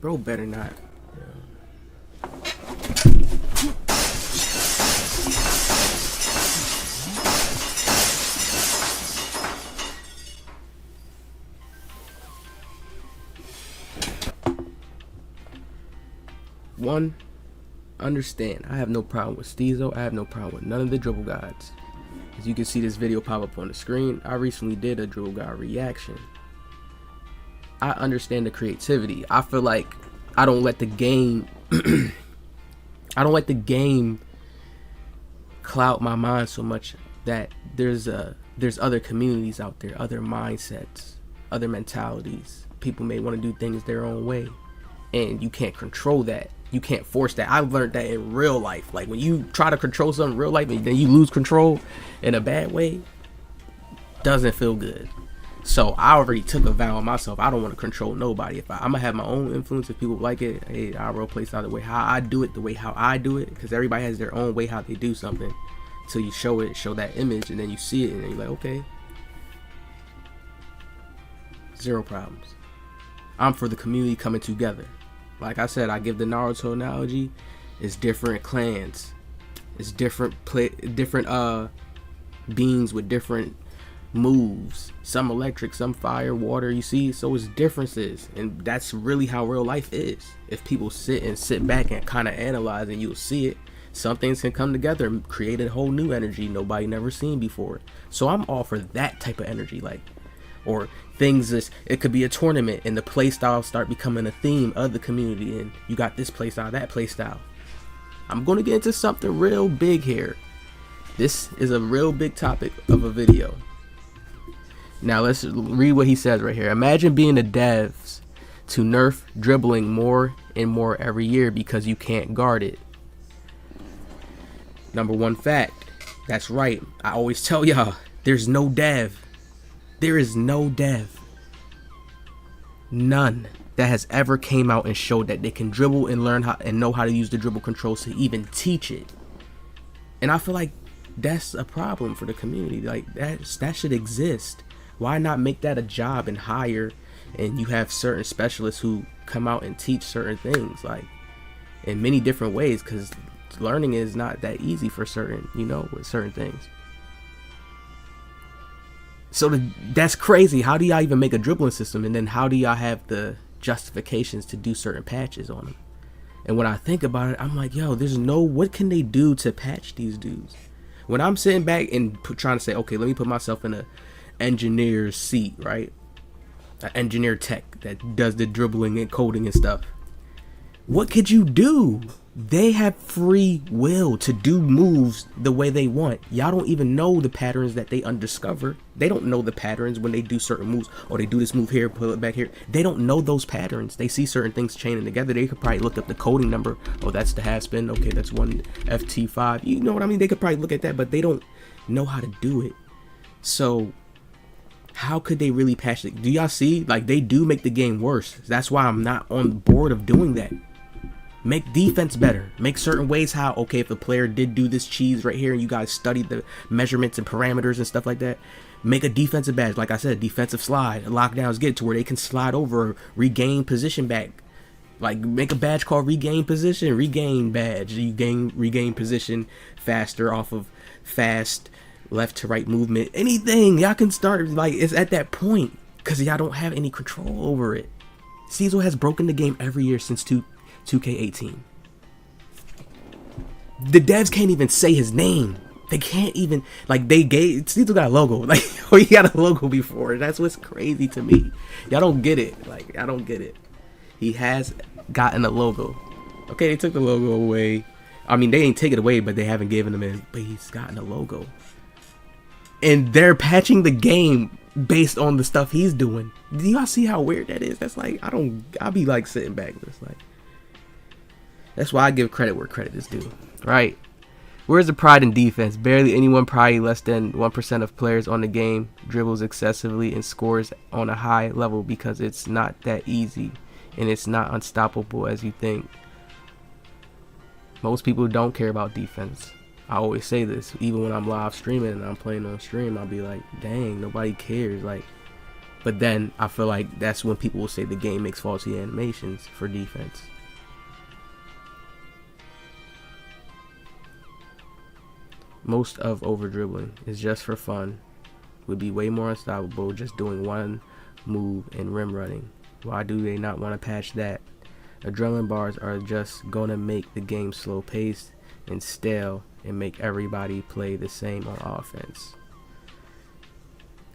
Bro better not. One, understand, I have no problem with Steezo. I have no problem with none of the dribble gods. As you can see this video pop up on the screen, I recently did a dribble god reaction. I understand the creativity. I feel like I don't let the game cloud my mind so much that there's other communities out there, other mindsets, other mentalities. People may want to do things their own way, and you can't control that. You can't force that. I've learned that in real life. Like when you try to control something in real life and then you lose control in a bad way, doesn't feel good. So I already took a vow on myself. I don't want to control nobody. If I'm gonna have my own influence, if people like it, hey, I'll role play style the way how I do it, how I do it, because everybody has their own way how they do something. Till you show that image, and then you see it, and then you're like, okay, zero problems. I'm for the community coming together. Like I said, I give the Naruto analogy. It's different clans. It's different beings with different moves. Some electric, some fire, water. You see, so it's differences, and that's really how real life is. If people sit back and kind of analyze, and you'll see it. Some things can come together and create a whole new energy nobody never seen before. So I'm all for that type of energy, like. Or things, it could be a tournament and the play styles start becoming a theme of the community, and you got this play style, that play style. I'm going to get into something real big here. This is a real big topic of a video. Now let's read what he says right here. Imagine being the devs to nerf dribbling more and more every year because you can't guard it. Number one fact. That's right. I always tell y'all, there's no dev. There is no dev, none, that has ever came out and showed that they can dribble and learn how and know how to use the dribble controls to even teach it. And I feel like that's a problem for the community. Like that should exist. Why not make that a job and hire, and you have certain specialists who come out and teach certain things, like in many different ways, because learning is not that easy for certain, with certain things. So that's crazy. How do y'all even make a dribbling system, and then how do y'all have the justifications to do certain patches on them? And when I think about it, I'm like, yo, what can they do to patch these dudes? When I'm sitting back and trying to say, okay, let me put myself in a engineer's seat, right? An engineer tech that does the dribbling and coding and stuff. What could you do? They have free will to do moves the way they want. Y'all don't even know the patterns that they undiscover. They don't know the patterns when they do certain moves, or they do this move here, pull it back here. They don't know those patterns. They see certain things chaining together. They could probably look up the coding number. Oh, that's the half spin. Okay, that's one FT5. You know what I mean? They could probably look at that, but they don't know how to do it. So how could they really patch it? Do y'all see? Like, they do make the game worse. That's why I'm not on board of doing that. Make defense better. Make certain ways how, okay, if a player did do this cheese right here and you guys studied the measurements and parameters and stuff like that, make a defensive badge. Like I said, defensive slide. Lockdowns get it to where they can slide over or regain position back. Like, make a badge called regain position, regain badge. You regain position faster off of fast left to right movement. Anything. Y'all can start, like, it's at that point because y'all don't have any control over it. Steezo has broken the game every year since 2K18. The devs can't even say his name. They can't even, like, Steezo got a logo. Like, he got a logo before. That's what's crazy to me. Y'all don't get it. Like, I don't get it. He has gotten a logo. Okay, they took the logo away. I mean, they ain't take it away, but they haven't given him it. But he's gotten a logo. And they're patching the game based on the stuff he's doing. Do y'all see how weird that is? That's like, I'll be like sitting back just like, that's why I give credit where credit is due, right? Where's the pride in defense? Barely anyone, probably less than 1% of players on the game dribbles excessively and scores on a high level because it's not that easy and it's not unstoppable as you think. Most people don't care about defense. I always say this, even when I'm live streaming and I'm playing on stream, I'll be like, dang, nobody cares. Like, But then I feel like that's when people will say the game makes faulty animations for defense. Most of over dribbling is just for fun. Would be way more unstoppable just doing one move and rim running. Why do they not want to patch that? Adrenaline bars are just gonna make the game slow paced and stale and make everybody play the same on offense.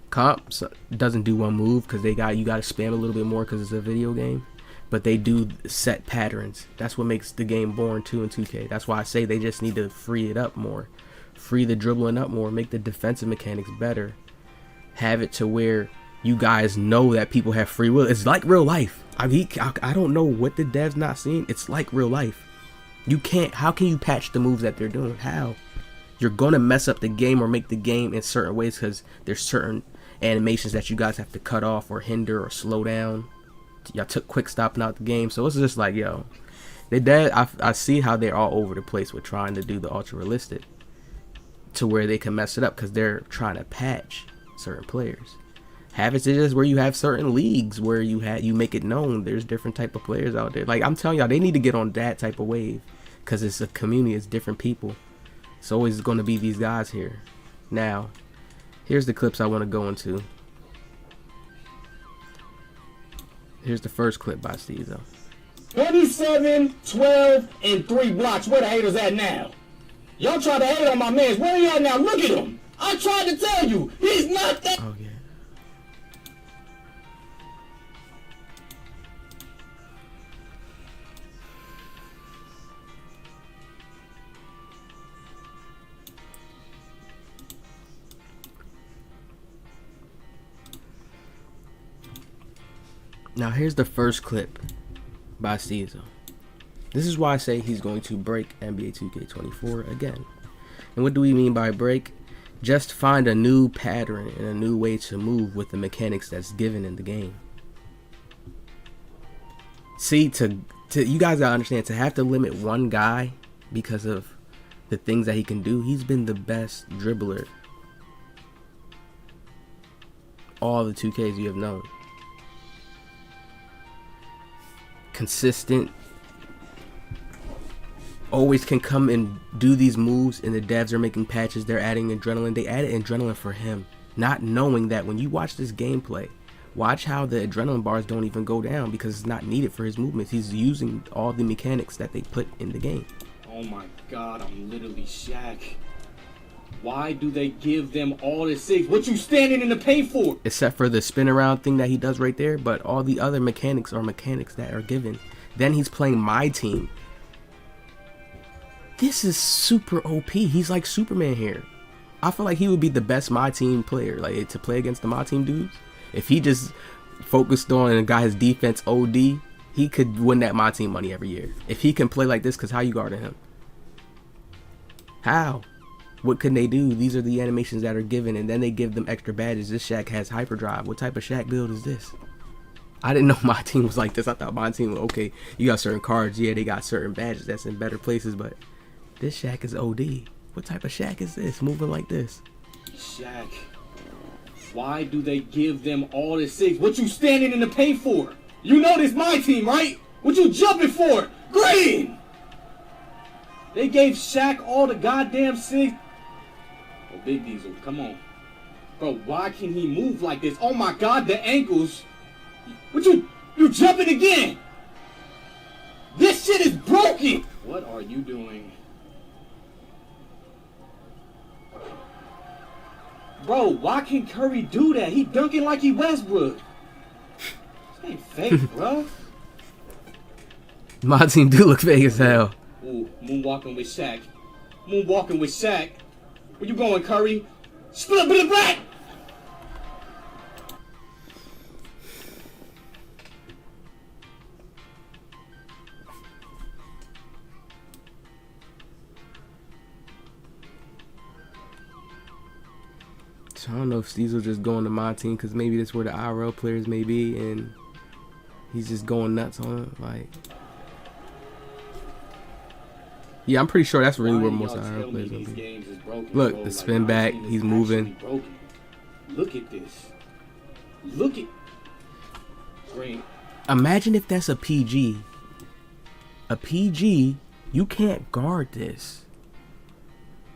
Comp doesn't do one move because you got to spam a little bit more because it's a video game, but they do set patterns. That's what makes the game boring too in 2K. That's why I say they just need to free it up more, free the dribbling up more, make the defensive mechanics better, have it to where you guys know that people have free will. It's like real life. I don't know what the devs not seeing. It's like real life. You can't. How can you patch the moves that they're doing? How? You're gonna mess up the game or make the game in certain ways because there's certain animations that you guys have to cut off or hinder or slow down. Y'all took quick stopping out the game, so it's just like, yo, I see how they're all over the place with trying to do the ultra realistic to where they can mess it up because they're trying to patch certain players. Have it to just where you have certain leagues where you make it known there's different type of players out there. Like I'm telling y'all, they need to get on that type of wave because it's a community, it's different people. It's always going to be these guys here. Now, here's the clips I want to go into. Here's the first clip by Steezo. 27, 12, and 3 blocks. Where the haters at now? Y'all try to hate on my man. Where he at now? Look at him. I tried to tell you. He's not that. Oh, yeah. Now here's the first clip by Steezo. This is why I say he's going to break NBA 2K24 again. And what do we mean by break? Just find a new pattern and a new way to move with the mechanics that's given in the game. See, to you guys gotta understand, to have to limit one guy because of the things that he can do, he's been the best dribbler all the 2Ks you have known. Consistent, always can come and do these moves, and the devs are making patches, they're adding adrenaline. They added adrenaline for him, not knowing that when you watch this gameplay, watch how the adrenaline bars don't even go down because it's not needed for his movements. He's using all the mechanics that they put in the game. Oh my god, I'm literally Shaq. Why do they give them all this six? What you standing in the paint for? Except for the spin around thing that he does right there, but all the other mechanics are mechanics that are given. Then he's playing my team. This is super OP. He's like Superman here. I feel like he would be the best my team player, like to play against the my team dudes. If he just focused on and got his defense OD, he could win that my team money every year. If he can play like this, because how you guarding him? How? What can they do? These are the animations that are given, and then they give them extra badges. This Shaq has hyperdrive. What type of Shaq build is this? I didn't know my team was like this. I thought my team was okay. You got certain cards, yeah, they got certain badges that's in better places, but this Shaq is OD. What type of Shaq is this? Moving like this. Shaq. Why do they give them all this six? What you standing in the paint for? You know this my team, right? What you jumping for? Green! They gave Shaq all the goddamn six. Oh, Big Diesel, come on. Bro, why can he move like this? Oh my god, the ankles. What you jumping again? This shit is broken! What are you doing? Bro, why can Curry do that? He dunking like he Westbrook. This ain't fake, bro. My team do look fake as hell. Ooh, moonwalking with Shaq. Moonwalking with Shaq. Where you going, Curry? Split up in the back! So I don't know if Steezo just going to my team because maybe that's where the IRL players may be, and he's just going nuts on it. Like, yeah, I'm pretty sure that's really where most IRL players gonna be. Look, the spin back, he's moving. Look at this. Look at. Green. Imagine if that's a PG. A PG, you can't guard this.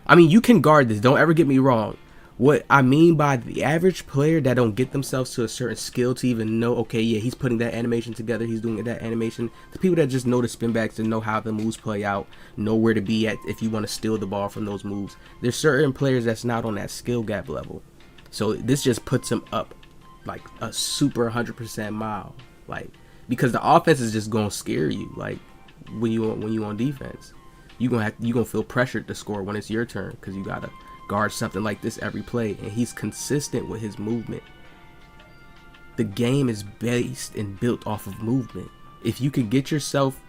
I mean, you can guard this. Don't ever get me wrong. What I mean by the average player that don't get themselves to a certain skill to even know, okay, yeah, he's putting that animation together, he's doing that animation. The people that just know the spin backs and know how the moves play out, know where to be at if you want to steal the ball from those moves. There's certain players that's not on that skill gap level. So this just puts them up like a super 100% mile. Like, because the offense is just gonna scare you. Like when you on defense, you gonna feel pressured to score when it's your turn because you gotta guard something like this every play, and he's consistent with his movement. The game is based and built off of movement. If you can get yourself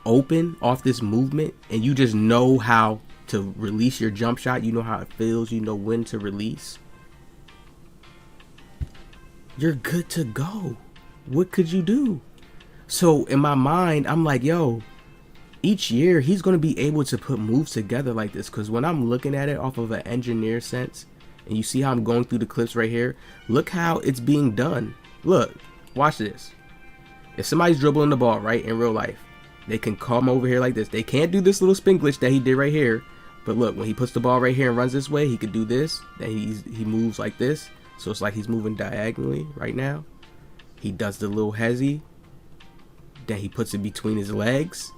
open off this movement and you just know how to release your jump shot, you know how it feels, you know when to release, you're good to go. What could you do? So in my mind, I'm like, yo, each year he's going to be able to put moves together like this, because when I'm looking at it off of an engineer sense, and you see how I'm going through the clips right here, look how it's being done. Look, watch this. If somebody's dribbling the ball, right, in real life, they can come over here like this. They can't do this little spin glitch that he did right here, but look, when he puts the ball right here and runs this way, he could do this. Then he moves like this, so it's like he's moving diagonally right now. He does the little hezzy, then he puts it between his legs.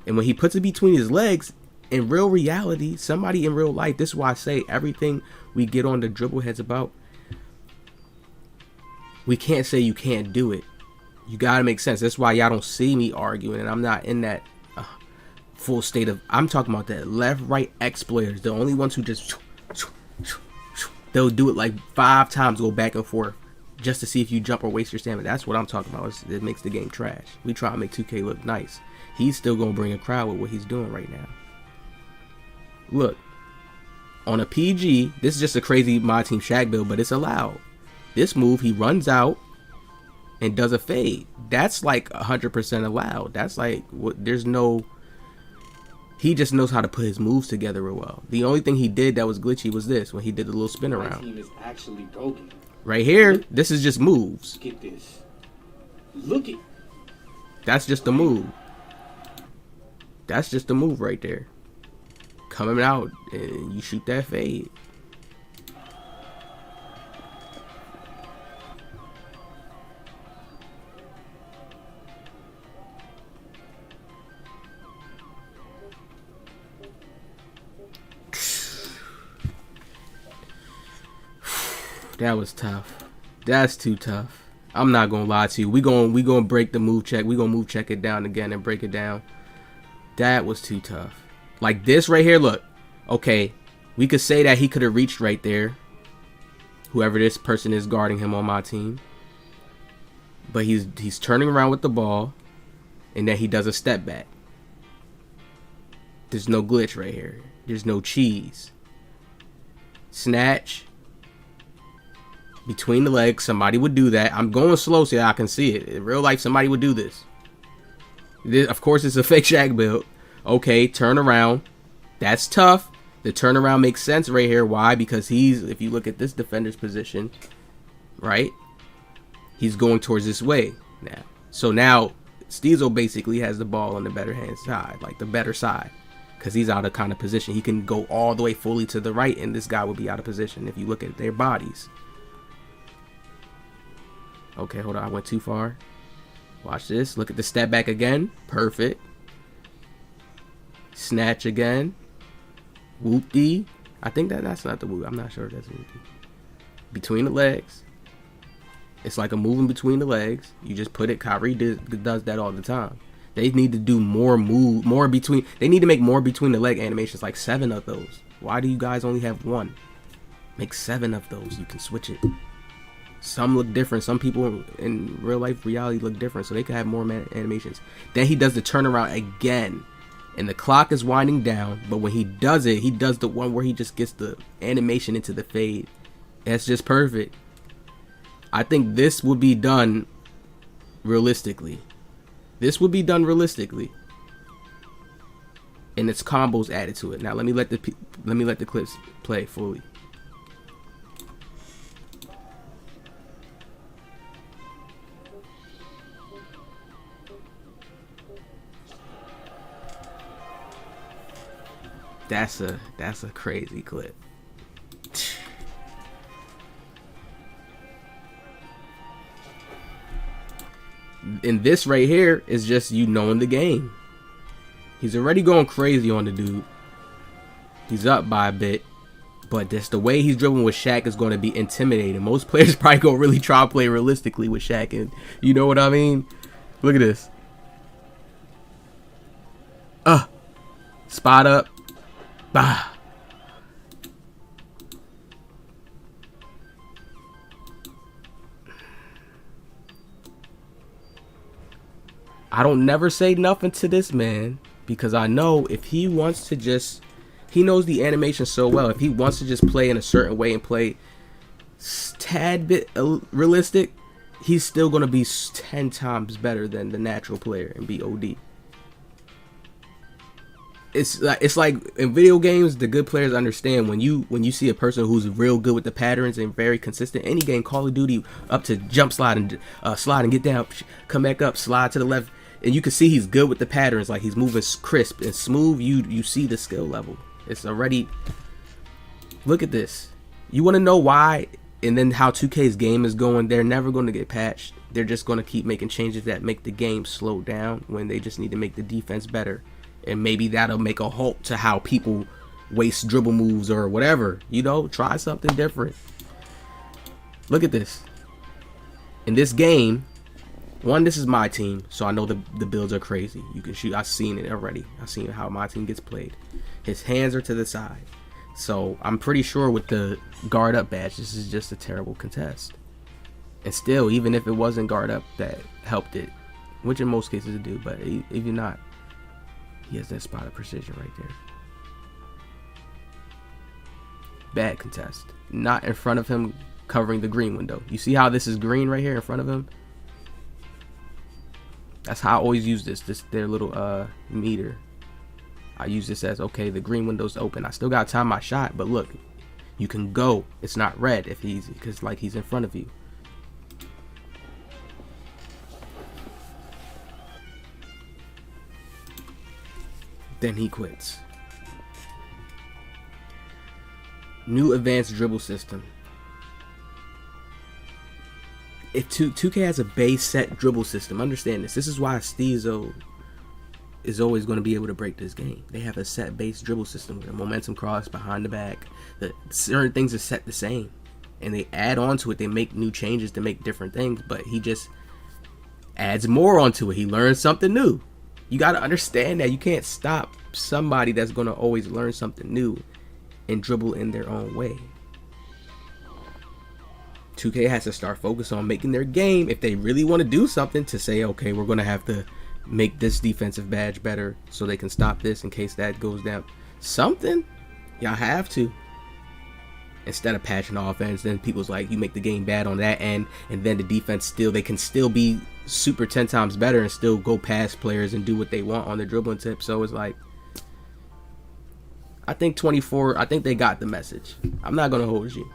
And when he puts it between his legs, in real reality, somebody in real life, this is why I say everything we get on the dribble heads about, we can't say you can't do it. You gotta make sense. That's why y'all don't see me arguing, and I'm not in that full state of, I'm talking about that left, right exploiters, the only ones who just, they'll do it like 5 times, go back and forth, just to see if you jump or waste your stamina. That's what I'm talking about. It makes the game trash. We try to make 2K look nice. He's still gonna bring a crowd with what he's doing right now. Look, on a PG, this is just a crazy My Team Shaq build, but it's allowed. This move, he runs out and does a fade. That's like 100% allowed. That's like, there's no, he just knows how to put his moves together real well. The only thing he did that was glitchy was this, when he did the little spin around. My team is actually broken. Right here, this is just moves. Look at this. Look at. That's just the move. That's just the move right there. Coming out and you shoot that fade. That was tough. That's too tough. I'm not gonna lie to you. We gonna break the move check. We gonna move check it down again and break it down. That was too tough. Like this right here, look. Okay, we could say that he could have reached right there. Whoever this person is guarding him on my team. But he's turning around with the ball, and then he does a step back. There's no glitch right here. There's no cheese. Snatch. Between the legs, somebody would do that. I'm going slow so I can see it. In real life, somebody would do this. Of course, it's a fake Shaq build. Okay, turn around. That's tough. The turnaround makes sense right here. Why? Because if you look at this defender's position, right? He's going towards this way now. So now, Steezo basically has the ball on the better hand side, like the better side. Because he's out of kind of position. He can go all the way fully to the right, and this guy would be out of position if you look at their bodies. Okay, hold on. I went too far. Watch this. Look at the step back again. Perfect. Snatch again. Whoop-dee. I think that's not the whoop. I'm not sure if that's whoop-dee. Between the legs. It's like a moving between the legs. You just put it. Kyrie does that all the time. They need to do more between. They need to make more between the leg animations, like 7 of those. Why do you guys only have 1? Make 7 of those. You can switch it. Some look different. Some people in real life reality look different, so they could have more animations. Then he does the turnaround again, and the clock is winding down. But when he does it, he does the one where he just gets the animation into the fade. That's just perfect. I think this would be done realistically. This would be done realistically, and it's combos added to it. Now let me let the clips play fully. That's a crazy clip. And this right here is just you knowing the game. He's already going crazy on the dude. He's up by a bit. But just the way he's dribbling with Shaq is going to be intimidating. Most players probably going to really try to play realistically with Shaq. And you know what I mean? Look at this. Spot up. Bah. I don't never say nothing to this man, because I know if he wants to just, he knows the animation so well. If he wants to just play in a certain way and play tad bit realistic, he's still going to be 10 times better than the natural player and be OD. It's like in video games, the good players understand when you see a person who's real good with the patterns and very consistent. Any game, Call of Duty, up to jump slide and get down, come back up, slide to the left, and you can see he's good with the patterns. Like he's moving crisp and smooth. You see the skill level. It's already. Look at this. You want to know why? And then how 2K's game is going. They're never going to get patched. They're just going to keep making changes that make the game slow down when they just need to make the defense better. And maybe that'll make a halt to how people waste dribble moves or whatever. You know, try something different. Look at this. In this game, one, this is my team, so I know the builds are crazy. You can shoot. I've seen it already. I've seen how my team gets played. His hands are to the side. So I'm pretty sure with the guard up badge, this is just a terrible contest. And still, even if it wasn't guard up that helped it, which in most cases it do, but even not, he has that spot of precision right there. Bad contest. Not in front of him, covering the green window. You see how this is green right here in front of him? That's how I always use this their little meter. I use this as, okay, the green window's open. I still got to time my shot, but look, you can go. It's not red if because like he's in front of you. Then he quits. New advanced dribble system. If 2K has a base set dribble system, understand this. This is why Steezo is always going to be able to break this game. They have a set base dribble system with a momentum cross behind the back. Certain things are set the same, and they add on to it. They make new changes to make different things, but he just adds more onto it. He learns something new. You got to understand that you can't stop somebody that's going to always learn something new and dribble in their own way. 2K has to start focus on making their game, if they really want to do something, to say, okay, we're going to have to make this defensive badge better so they can stop this in case that goes down. Something, y'all have to. Instead of patching offense, then people's like, you make the game bad on that end, and then the defense they can still be super 10 times better and still go past players and do what they want on the dribbling tip. So it's like, I think 24, I think they got the message. I'm not gonna hold you.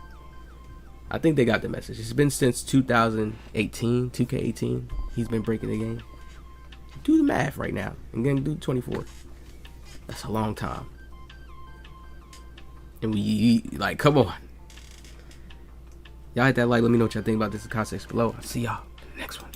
I think they got the message. It's been since 2018, 2K18. He's been breaking the game. Do the math right now and then do 24. That's a long time. And we like, come on. Y'all hit that like. Let me know what y'all think about this in the comments below. I'll see y'all in the next one.